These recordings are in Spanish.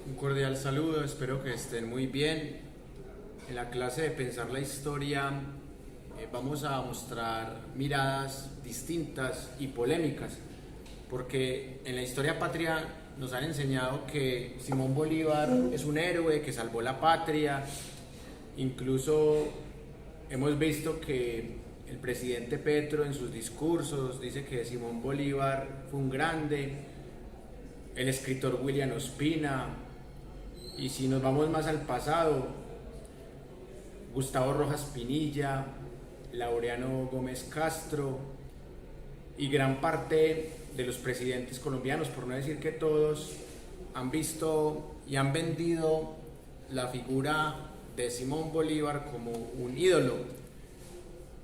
Un cordial saludo, espero que estén muy bien. En la clase de Pensar la Historia vamos a mostrar miradas distintas y polémicas, porque en la historia patria nos han enseñado que Simón Bolívar es un héroe que salvó la patria. Incluso hemos visto que el presidente Petro en sus discursos dice que Simón Bolívar fue un grande, el escritor William Ospina, y si nos vamos más al pasado, Gustavo Rojas Pinilla, Laureano Gómez Castro y gran parte de los presidentes colombianos, por no decir que todos, han visto y han vendido la figura de Simón Bolívar como un ídolo.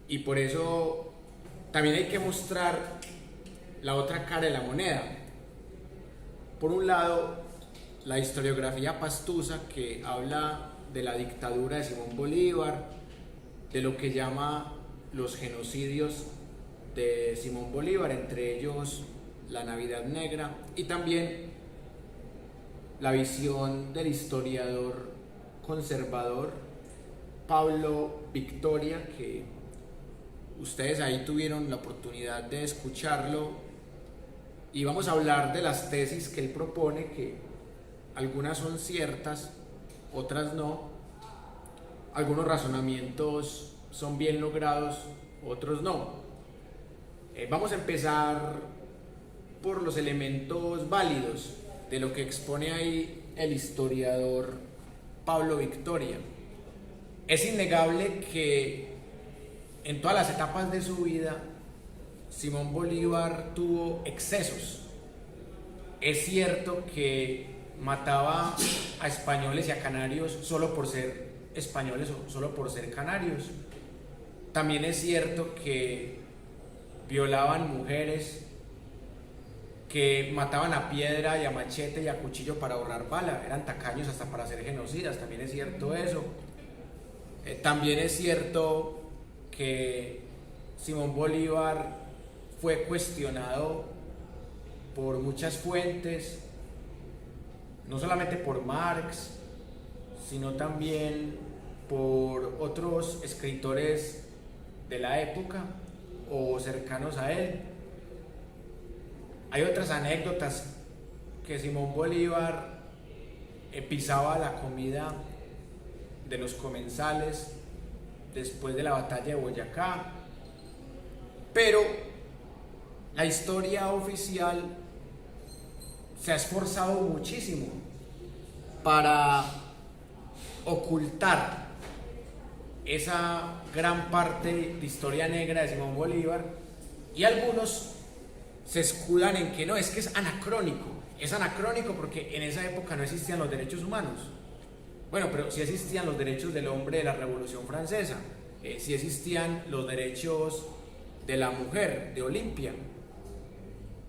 Y por eso también hay que mostrar la otra cara de la moneda. Por un lado, la historiografía pastusa, que habla de la dictadura de Simón Bolívar, de lo que llama los genocidios de Simón Bolívar, entre ellos la Navidad Negra, y también la visión del historiador conservador Pablo Victoria, que ustedes ahí tuvieron la oportunidad de escucharlo, y vamos a hablar de las tesis que él propone, que algunas son ciertas, otras no. Algunos razonamientos son bien logrados, otros no. Vamos a empezar por los elementos válidos de lo que expone ahí el historiador Pablo Victoria. Es innegable que en todas las etapas de su vida Simón Bolívar tuvo excesos. Es cierto que mataba a españoles y a canarios solo por ser españoles o solo por ser canarios. También es cierto que violaban mujeres, que mataban a piedra y a machete y a cuchillo para ahorrar bala, eran tacaños hasta para ser genocidas, también es cierto eso. También es cierto que Simón Bolívar fue cuestionado por muchas fuentes, no solamente por Marx, sino también por otros escritores de la época o cercanos a él. Hay otras anécdotas que Simón Bolívar pisaba la comida de los comensales después de la batalla de Boyacá, pero la historia oficial se ha esforzado muchísimo para ocultar esa gran parte de historia negra de Simón Bolívar, y algunos se escudan en que no, es que es anacrónico porque en esa época no existían los derechos humanos. Bueno, pero sí existían los derechos del hombre de la Revolución Francesa, sí existían los derechos de la mujer, de Olimpia.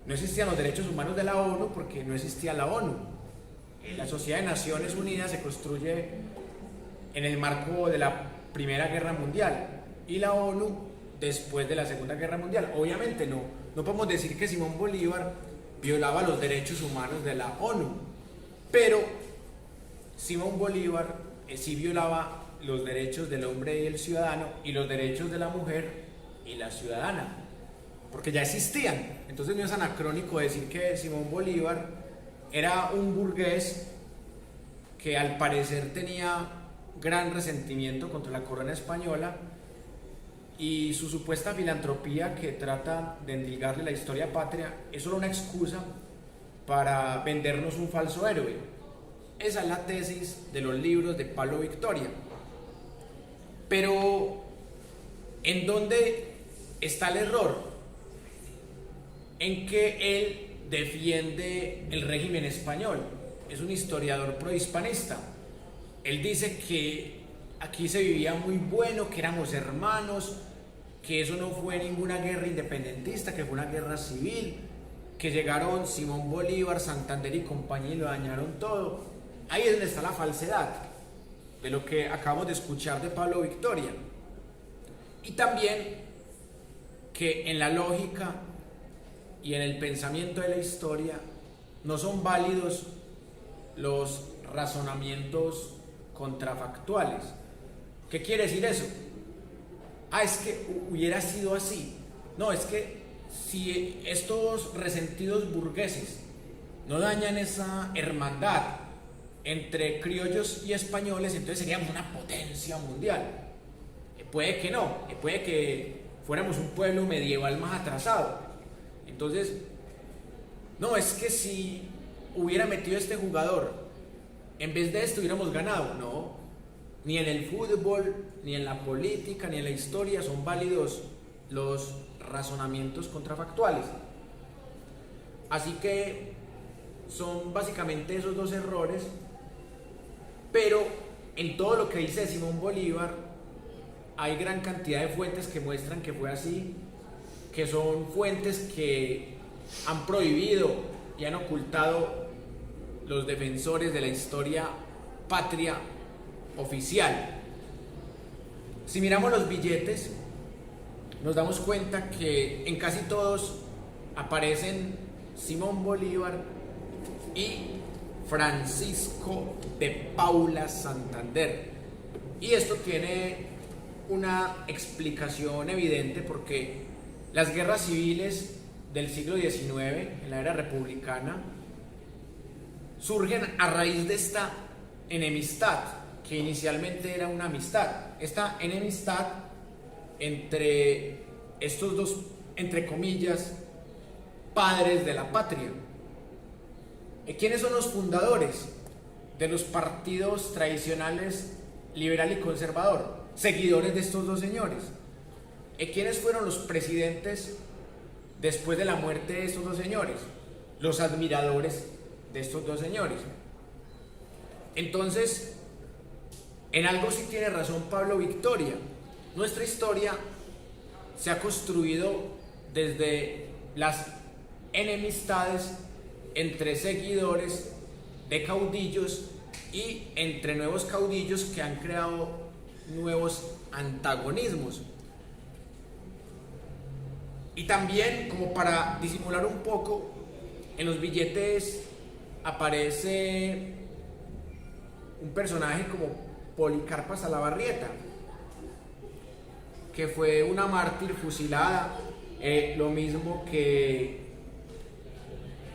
No existían los derechos humanos de la ONU porque no existía la ONU. La Sociedad de Naciones Unidas se construye en el marco de la Primera Guerra Mundial y la ONU después de la Segunda Guerra Mundial. Obviamente no podemos decir que Simón Bolívar violaba los derechos humanos de la ONU, pero Simón Bolívar sí violaba los derechos del hombre y el ciudadano, y los derechos de la mujer y la ciudadana, porque ya existían. Entonces no es anacrónico decir que Simón Bolívar era un burgués que al parecer tenía gran resentimiento contra la corona española, y su supuesta filantropía, que trata de endilgarle la historia patria, es solo una excusa para vendernos un falso héroe. Esa es la tesis de los libros de Pablo Victoria. Pero ¿en dónde está el error? En que él defiende el régimen español. Es un historiador prohispanista. Él dice que aquí se vivía muy bueno, que éramos hermanos, que eso no fue ninguna guerra independentista, que fue una guerra civil, que llegaron Simón Bolívar, Santander y compañía y lo dañaron todo. Ahí es donde está la falsedad de lo que acabamos de escuchar de Pablo Victoria. Y también que en la lógica y en el pensamiento de la historia no son válidos los razonamientos contrafactuales. ¿Qué quiere decir eso? Es que hubiera sido así. No, es que si estos resentidos burgueses no dañan esa hermandad entre criollos y españoles, entonces seríamos una potencia mundial. Puede que no, puede que fuéramos un pueblo medieval más atrasado. Entonces, no, es que si hubiera metido este jugador, en vez de esto hubiéramos ganado. No, ni en el fútbol, ni en la política, ni en la historia son válidos los razonamientos contrafactuales. Así que son básicamente esos dos errores, pero en todo lo que dice Simón Bolívar hay gran cantidad de fuentes que muestran que fue así, que son fuentes que han prohibido y han ocultado los defensores de la historia patria oficial. Si miramos los billetes, nos damos cuenta que en casi todos aparecen Simón Bolívar y Francisco de Paula Santander. Y esto tiene una explicación evidente, porque las guerras civiles del siglo XIX, en la era republicana, surgen a raíz de esta enemistad, que inicialmente era una amistad. Esta enemistad entre estos dos, entre comillas, padres de la patria. ¿Quiénes son los fundadores de los partidos tradicionales liberal y conservador? Seguidores de estos dos señores. ¿Quiénes fueron los presidentes después de la muerte de estos dos señores? Los admiradores de estos dos señores. Entonces, en algo sí tiene razón Pablo Victoria. Nuestra historia se ha construido desde las enemistades entre seguidores de caudillos y entre nuevos caudillos que han creado nuevos antagonismos. Y también, como para disimular un poco, en los billetes aparece un personaje como Policarpa Salabarrieta, que fue una mártir fusilada, lo mismo que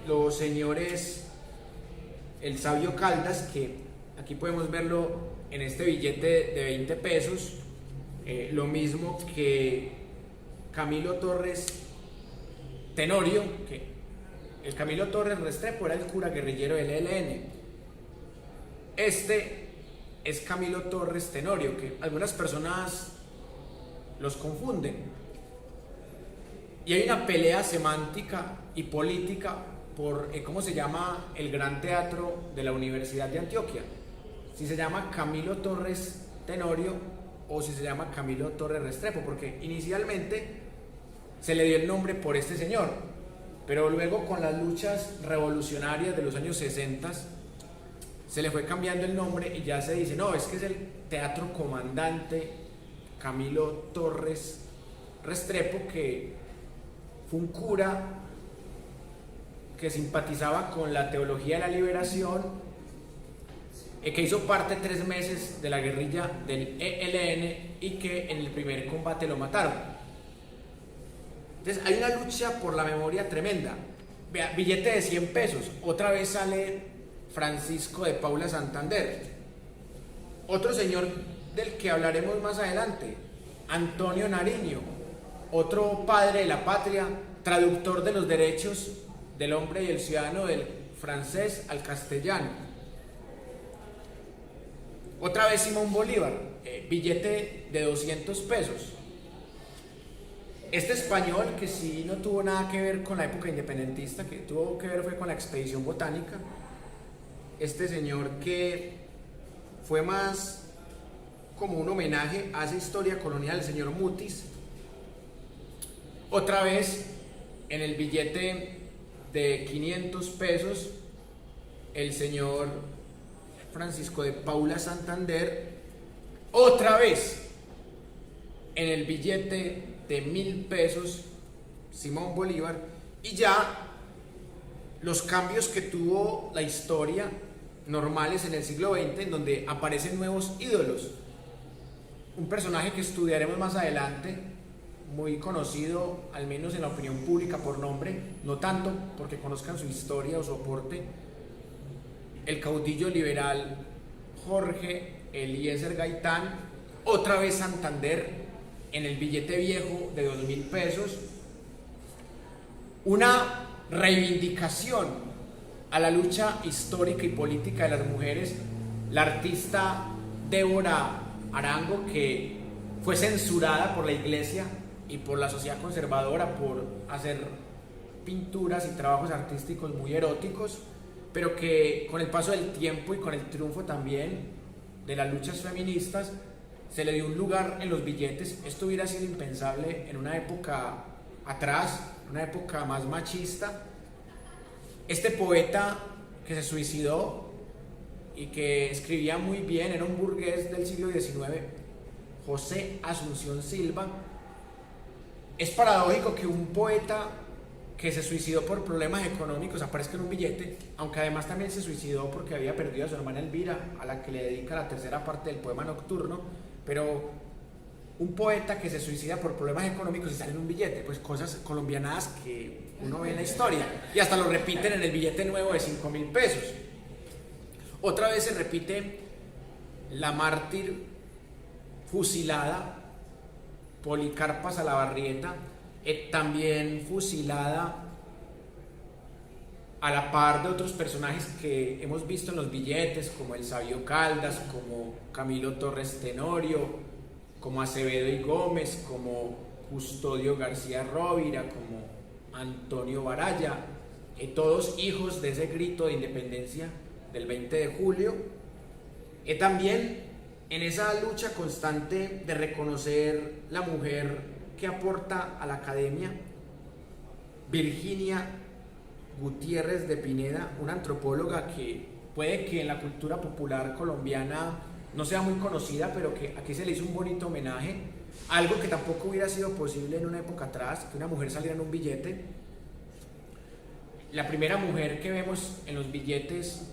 los señores el sabio Caldas, que aquí podemos verlo en este billete de 20 pesos, lo mismo que Camilo Torres Tenorio, que el Camilo Torres Restrepo era el cura guerrillero del ELN. Este es Camilo Torres Tenorio, que algunas personas los confunden. Y hay una pelea semántica y política por cómo se llama el Gran Teatro de la Universidad de Antioquia. Si se llama Camilo Torres Tenorio o si se llama Camilo Torres Restrepo, porque inicialmente se le dio el nombre por este señor, pero luego con las luchas revolucionarias de los años 60 se le fue cambiando el nombre y ya se dice, no, es que es el Teatro Comandante Camilo Torres Restrepo, que fue un cura que simpatizaba con la teología de la liberación, que hizo parte 3 meses de la guerrilla del ELN y que en el primer combate lo mataron. Entonces hay una lucha por la memoria tremenda. Vea, billete de 100 pesos, otra vez sale Francisco de Paula Santander. Otro señor del que hablaremos más adelante, Antonio Nariño, otro padre de la patria, traductor de los derechos del hombre y el ciudadano del francés al castellano. Otra vez Simón Bolívar, billete de 200 pesos. Este español, que sí no tuvo nada que ver con la época independentista, que tuvo que ver fue con la expedición botánica. Este señor, que fue más como un homenaje a esa historia colonial, el señor Mutis. Otra vez en el billete de 500 pesos, el señor Francisco de Paula Santander. Otra vez en el billete de 1000 pesos, Simón Bolívar. Y ya los cambios que tuvo la historia normales en el siglo XX, en donde aparecen nuevos ídolos. Un personaje que estudiaremos más adelante, muy conocido, al menos en la opinión pública por nombre, no tanto porque conozcan su historia o su aporte, el caudillo liberal Jorge Eliezer Gaitán, otra vez Santander, en el billete viejo de 2.000 pesos, una reivindicación a la lucha histórica y política de las mujeres, la artista Débora Arango, que fue censurada por la iglesia y por la sociedad conservadora por hacer pinturas y trabajos artísticos muy eróticos, pero que con el paso del tiempo y con el triunfo también de las luchas feministas se le dio un lugar en los billetes. Esto hubiera sido impensable en una época atrás, una época más machista. Este poeta que se suicidó y que escribía muy bien, era un burgués del siglo XIX, José Asunción Silva. Es paradójico que un poeta que se suicidó por problemas económicos aparezca en un billete, aunque además también se suicidó porque había perdido a su hermana Elvira, a la que le dedica la tercera parte del poema nocturno. Pero un poeta que se suicida por problemas económicos y sale en un billete, pues cosas colombianadas que uno ve en la historia, y hasta lo repiten en el billete nuevo de 5.000 pesos. Otra vez se repite la mártir fusilada Policarpa Salabarrieta, también fusilada a la par de otros personajes que hemos visto en los billetes, como el Sabio Caldas, como Camilo Torres Tenorio, como Acevedo y Gómez, como Custodio García Rovira, como Antonio Baraya, todos hijos de ese grito de independencia del 20 de julio. También en esa lucha constante de reconocer la mujer que aporta a la academia, Virginia Gutiérrez de Pineda, una antropóloga que puede que en la cultura popular colombiana no sea muy conocida, pero que aquí se le hizo un bonito homenaje, algo que tampoco hubiera sido posible en una época atrás, que una mujer saliera en un billete. La primera mujer que vemos en los billetes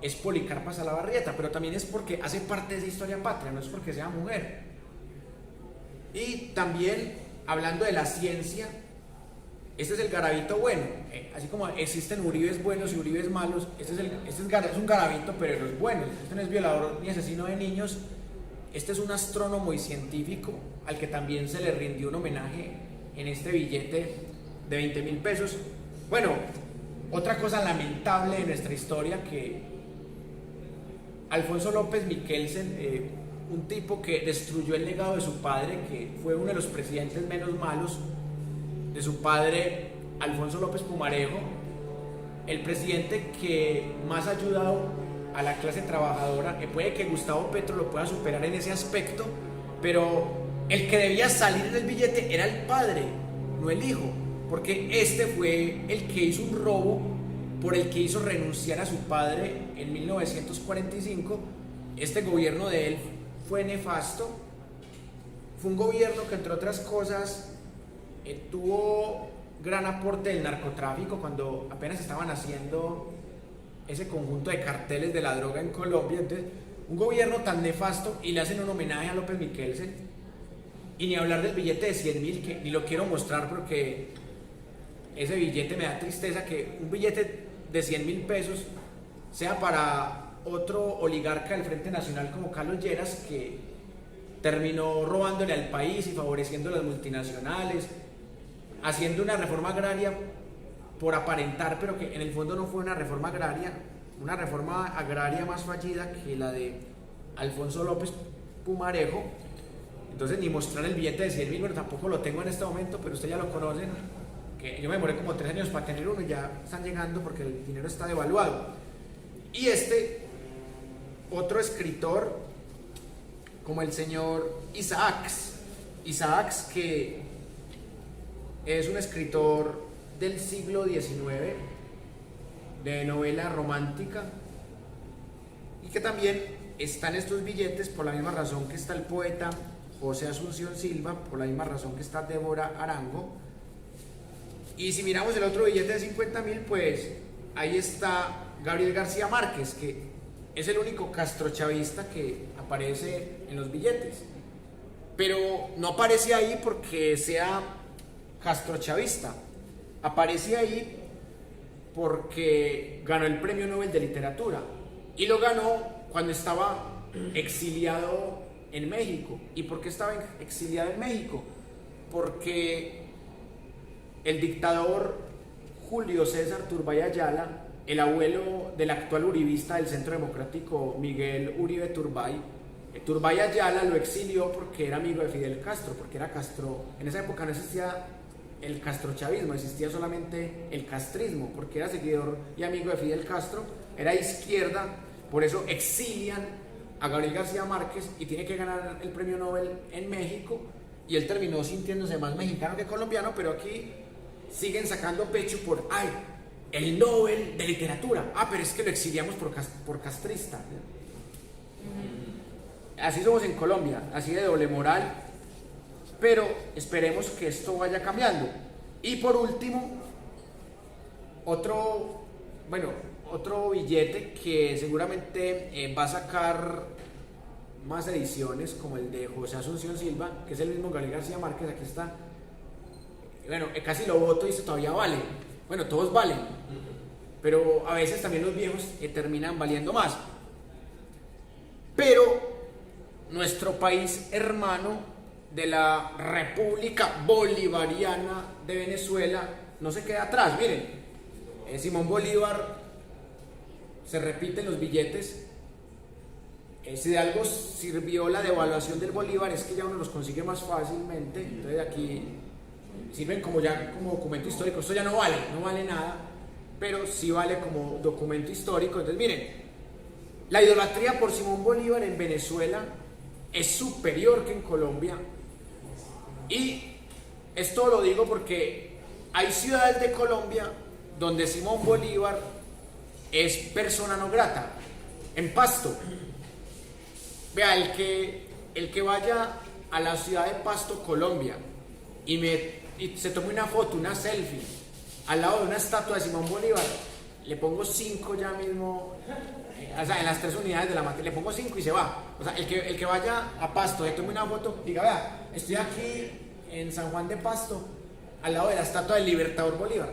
es Policarpa Salabarrieta, pero también es porque hace parte de esa historia patria, no es porque sea mujer. Y también, hablando de la ciencia, este es el garabito bueno, así como existen uribes buenos y uribes malos, este es un garabito, pero de los buenos. Este no es violador ni asesino de niños, este es un astrónomo y científico al que también se le rindió un homenaje en este billete de 20.000 pesos. Bueno, otra cosa lamentable de nuestra historia, que Alfonso López Miquelsen, un tipo que destruyó el legado de su padre, que fue uno de los presidentes menos malos de su padre, Alfonso López Pumarejo, el presidente que más ha ayudado a la clase trabajadora, que puede que Gustavo Petro lo pueda superar en ese aspecto, pero el que debía salir en el billete era el padre, no el hijo, porque este fue el que hizo un robo por el que hizo renunciar a su padre en 1945. Este gobierno de él fue nefasto, fue un gobierno que, entre otras cosas, tuvo gran aporte del narcotráfico cuando apenas estaban haciendo ese conjunto de carteles de la droga en Colombia. Entonces, un gobierno tan nefasto, y le hacen un homenaje a López Miquelsen. Y ni hablar del billete de 100.000, que ni lo quiero mostrar porque ese billete me da tristeza, que un billete de 100.000 pesos sea para otro oligarca del Frente Nacional como Carlos Lleras, que terminó robándole al país y favoreciendo a las multinacionales, haciendo una reforma agraria por aparentar, pero que en el fondo no fue una reforma agraria más fallida que la de Alfonso López Pumarejo. Entonces, ni mostrar el billete de 100.000, bueno, tampoco lo tengo en este momento, pero ustedes ya lo conocen, que yo me demoré como 3 años para tener uno y ya están llegando porque el dinero está devaluado. Y otro escritor, como el señor Isaacs, que es un escritor del siglo XIX, de novela romántica, y que también está en estos billetes por la misma razón que está el poeta José Asunción Silva, por la misma razón que está Débora Arango. Y si miramos el otro billete de 50.000, pues ahí está Gabriel García Márquez, que es el único castrochavista que aparece en los billetes. Pero no aparece ahí porque sea castrochavista, aparece ahí porque ganó el Premio Nobel de Literatura y lo ganó cuando estaba exiliado en México. ¿Y por qué estaba exiliado en México? Porque el dictador Julio César Turbay Ayala, el abuelo del actual uribista del Centro Democrático Miguel Uribe Turbay, Turbay Ayala lo exilió porque era amigo de Fidel Castro, porque era Castro. En esa época no existía el castrochavismo, existía solamente el castrismo, porque era seguidor y amigo de Fidel Castro, era izquierda, por eso exilian a Gabriel García Márquez y tiene que ganar el premio Nobel en México, y él terminó sintiéndose más mexicano que colombiano, pero aquí siguen sacando pecho por, ay, el Nobel de Literatura, pero es que lo exiliamos por castrista. Así somos en Colombia, así de doble moral, pero esperemos que esto vaya cambiando. Y por último, otro billete que seguramente va a sacar más ediciones, como el de José Asunción Silva, que es el mismo Gabriel García Márquez. Aquí está. Bueno, casi lo voto y dice todavía vale. Bueno, todos valen, pero a veces también los viejos terminan valiendo más. Pero nuestro país hermano de la República Bolivariana de Venezuela no se queda atrás. Miren, Simón Bolívar se repite en los billetes. Si de algo sirvió la devaluación del bolívar es que ya uno los consigue más fácilmente. Entonces aquí sirven como documento histórico. Esto ya no vale nada, pero sí vale como documento histórico. Entonces miren, la idolatría por Simón Bolívar en Venezuela es superior que en Colombia, y esto lo digo porque hay ciudades de Colombia donde Simón Bolívar es persona no grata. En Pasto, vea, el que vaya a la ciudad de Pasto, Colombia, y se tome una foto, una selfie al lado de una estatua de Simón Bolívar, le pongo 5 ya mismo. O sea, en las 3 unidades de la materia le pongo 5 y se va. O sea, el que vaya a Pasto, le tome una foto, diga, vea, estoy aquí en San Juan de Pasto, al lado de la estatua del Libertador Bolívar.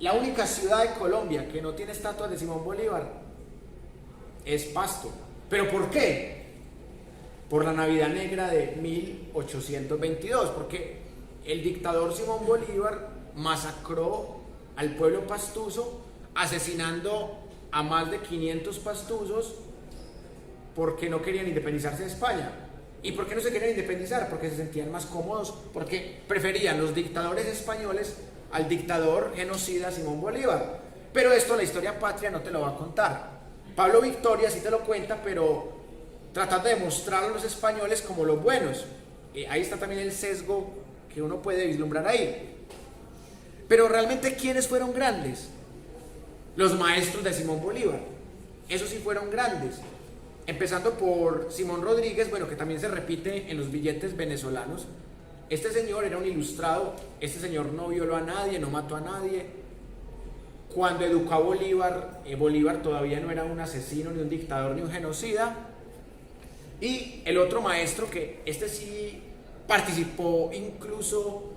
La única ciudad de Colombia que no tiene estatua de Simón Bolívar es Pasto. ¿Pero por qué? Por la Navidad Negra de 1822, porque el dictador Simón Bolívar masacró al pueblo pastuso, asesinando a más de 500 pastusos porque no querían independizarse de España. ¿Y por qué no se querían independizar? Porque se sentían más cómodos, porque preferían los dictadores españoles al dictador genocida Simón Bolívar. Pero esto la historia patria no te lo va a contar. Pablo Victoria sí te lo cuenta, pero tratando de mostrar a los españoles como los buenos. Ahí está también el sesgo que uno puede vislumbrar ahí. Pero realmente, ¿quiénes fueron grandes? Los maestros de Simón Bolívar. Esos sí fueron grandes. Empezando por Simón Rodríguez, bueno, que también se repite en los billetes venezolanos. Este señor era un ilustrado. Este señor no violó a nadie, no mató a nadie. Cuando educó a Bolívar, Bolívar todavía no era un asesino, ni un dictador, ni un genocida. Y el otro maestro, que este sí participó incluso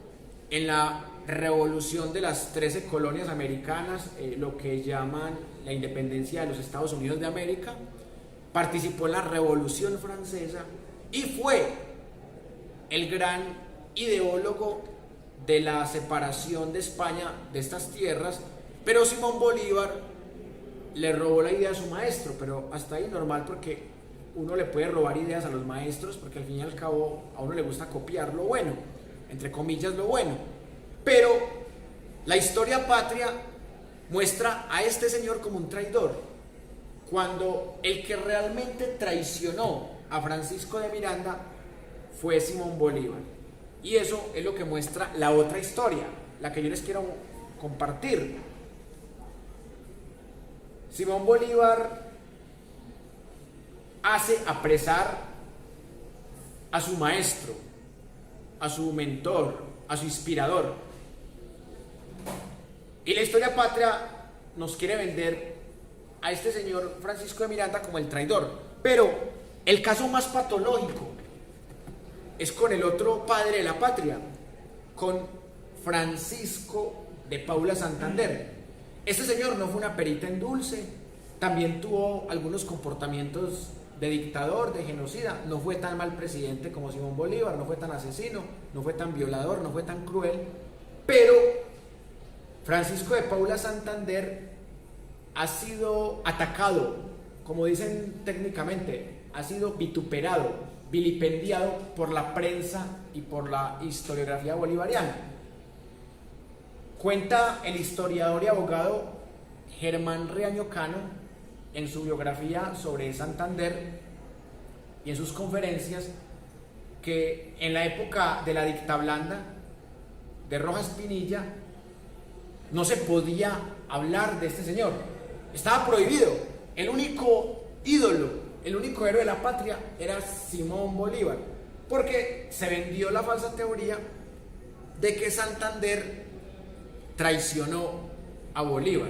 en la revolución de las 13 colonias americanas, lo que llaman la independencia de los Estados Unidos de América, participó en la Revolución Francesa y fue el gran ideólogo de la separación de España de estas tierras. Pero Simón Bolívar le robó la idea a su maestro, pero hasta ahí normal, porque uno le puede robar ideas a los maestros, porque al fin y al cabo a uno le gusta copiar lo bueno, entre comillas lo bueno. Pero la historia patria muestra a este señor como un traidor, cuando el que realmente traicionó a Francisco de Miranda fue Simón Bolívar. Y eso es lo que muestra la otra historia, la que yo les quiero compartir. Simón Bolívar hace apresar a su maestro, a su mentor, a su inspirador. Y la historia patria nos quiere vender a este señor Francisco de Miranda como el traidor. Pero el caso más patológico es con el otro padre de la patria, con Francisco de Paula Santander. Este señor no fue una perita en dulce, también tuvo algunos comportamientos de dictador, de genocida, no fue tan mal presidente como Simón Bolívar, no fue tan asesino, no fue tan violador, no fue tan cruel, pero Francisco de Paula Santander ha sido atacado, como dicen técnicamente, ha sido vituperado, vilipendiado por la prensa y por la historiografía bolivariana. Cuenta el historiador y abogado Germán Riaño Cano en su biografía sobre Santander y en sus conferencias que en la época de la dicta blanda de Rojas Pinilla no se podía hablar de este señor, estaba prohibido. El único ídolo, el único héroe de la patria era Simón Bolívar, porque se vendió la falsa teoría de que Santander traicionó a Bolívar.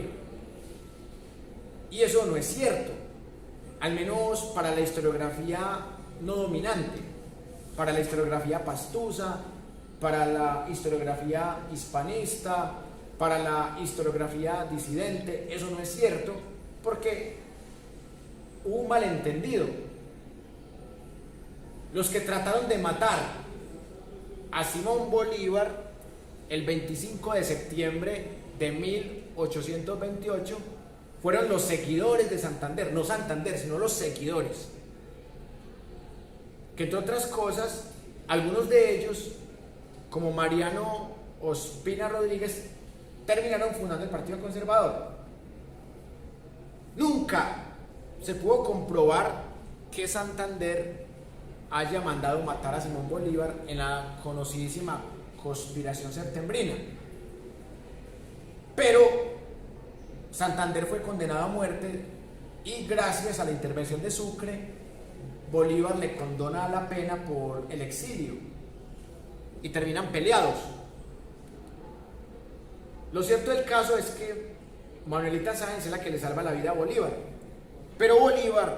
Y eso no es cierto, al menos para la historiografía no dominante, para la historiografía pastusa, para la historiografía hispanista, para la historiografía disidente. Eso no es cierto, porque hubo un malentendido. Los que trataron de matar a Simón Bolívar el 25 de septiembre de 1828 fueron los seguidores de Santander, no Santander, sino los seguidores, que entre otras cosas, algunos de ellos, como Mariano Ospina Rodríguez, terminaron fundando el Partido Conservador. Nunca se pudo comprobar que Santander haya mandado matar a Simón Bolívar en la conocidísima conspiración septembrina, pero Santander fue condenado a muerte y gracias a la intervención de Sucre, Bolívar le condona la pena por el exilio y terminan peleados. Lo cierto del caso es que Manuelita Sáenz es la que le salva la vida a Bolívar, pero Bolívar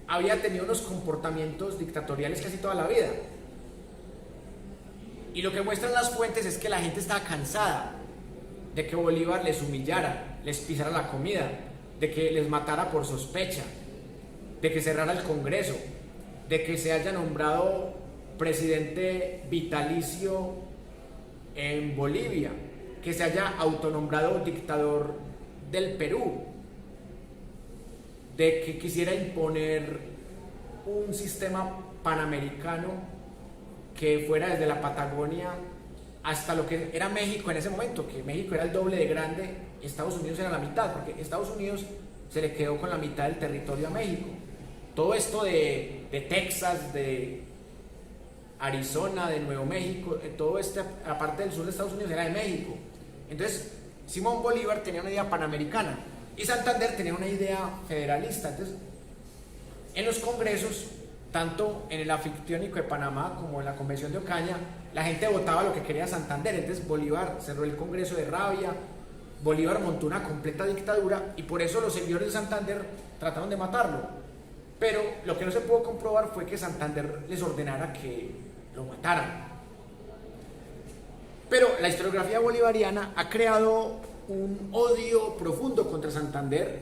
había tenido unos comportamientos dictatoriales casi toda la vida, y lo que muestran las fuentes es que la gente estaba cansada de que Bolívar les humillara, les pisara la comida, de que les matara por sospecha, de que cerrara el Congreso, de que se haya nombrado presidente vitalicio en Bolivia, que se haya autonombrado dictador del Perú, de que quisiera imponer un sistema panamericano que fuera desde la Patagonia hasta lo que era México en ese momento, que México era el doble de grande, Estados Unidos era la mitad, porque Estados Unidos se le quedó con la mitad del territorio a México. Todo esto de Texas, de Arizona, de Nuevo México, todo la parte del sur de Estados Unidos era de México. Entonces Simón Bolívar tenía una idea panamericana y Santander tenía una idea federalista. Entonces, en los congresos, tanto en el anfictiónico de Panamá como en la convención de Ocaña, la gente votaba lo que quería Santander. Entonces Bolívar cerró el congreso de rabia, Bolívar montó una completa dictadura y por eso los seguidores de Santander trataron de matarlo. Pero lo que no se pudo comprobar fue que Santander les ordenara que lo mataran. Pero la historiografía bolivariana ha creado un odio profundo contra Santander,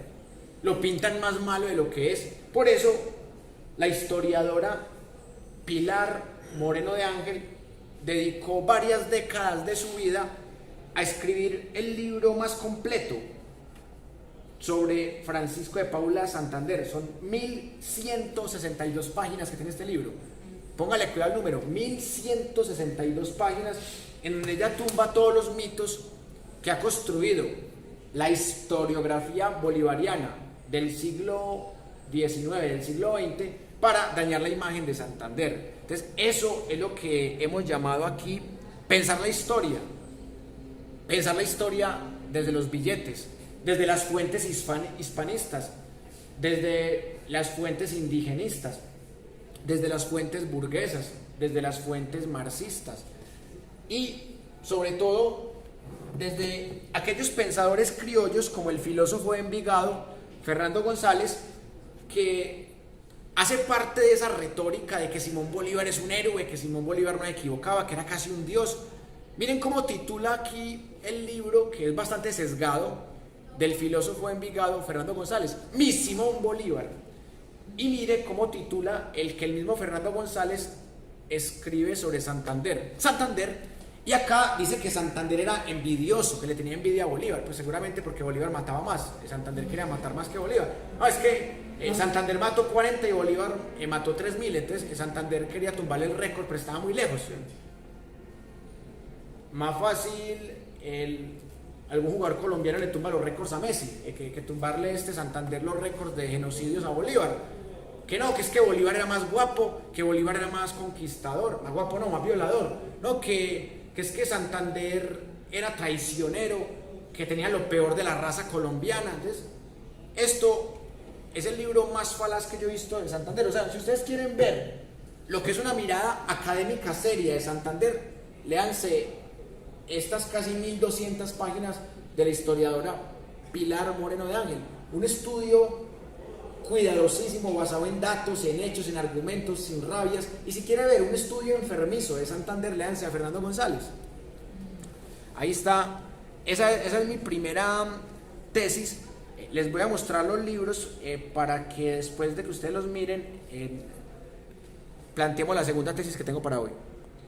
lo pintan más malo de lo que es. Por eso la historiadora Pilar Moreno de Ángel dedicó varias décadas de su vida a escribir el libro más completo sobre Francisco de Paula Santander. Son 1162 páginas que tiene este libro. Póngale cuidado al número, 1162 páginas, en donde ella tumba todos los mitos que ha construido la historiografía bolivariana del siglo XIX, del siglo XX, para dañar la imagen de Santander. Entonces, eso es lo que hemos llamado aquí pensar la historia. Pensar la historia desde los billetes, desde las fuentes hispanistas, desde las fuentes indigenistas, desde las fuentes burguesas, desde las fuentes marxistas y sobre todo desde aquellos pensadores criollos como el filósofo de Envigado Fernando González, que hace parte de esa retórica de que Simón Bolívar es un héroe, que Simón Bolívar no se equivocaba, que era casi un dios. Miren cómo titula aquí el libro, que es bastante sesgado, del filósofo envigado Fernando González, Mi Simón Bolívar. Y mire cómo titula el que el mismo Fernando González escribe sobre Santander. Y acá dice que Santander era envidioso, que le tenía envidia a Bolívar, pues seguramente porque Bolívar mataba más. Santander quería matar más que Bolívar. Es que Santander mató 40 y Bolívar mató 3000, entonces Santander quería tumbarle el récord, pero estaba muy lejos. Más fácil algún jugador colombiano le tumba los récords a Messi, que tumbarle Santander los récords de genocidios a Bolívar. Que no, que es que Bolívar era más guapo, que Bolívar era más conquistador, más guapo no, más violador. No, que es que Santander era traicionero, que tenía lo peor de la raza colombiana. Entonces, esto es el libro más falaz que yo he visto de Santander. O sea, si ustedes quieren ver lo que es una mirada académica seria de Santander, léanse estas casi 1200 páginas de la historiadora Pilar Moreno de Ángel. Un estudio cuidadosísimo, basado en datos, en hechos, en argumentos, sin rabias. Y si quiere ver un estudio enfermizo de Santander, léanse a Fernando González. Ahí está. Esa es mi primera tesis. Les voy a mostrar los libros para que después de que ustedes los miren, planteemos la segunda tesis que tengo para hoy.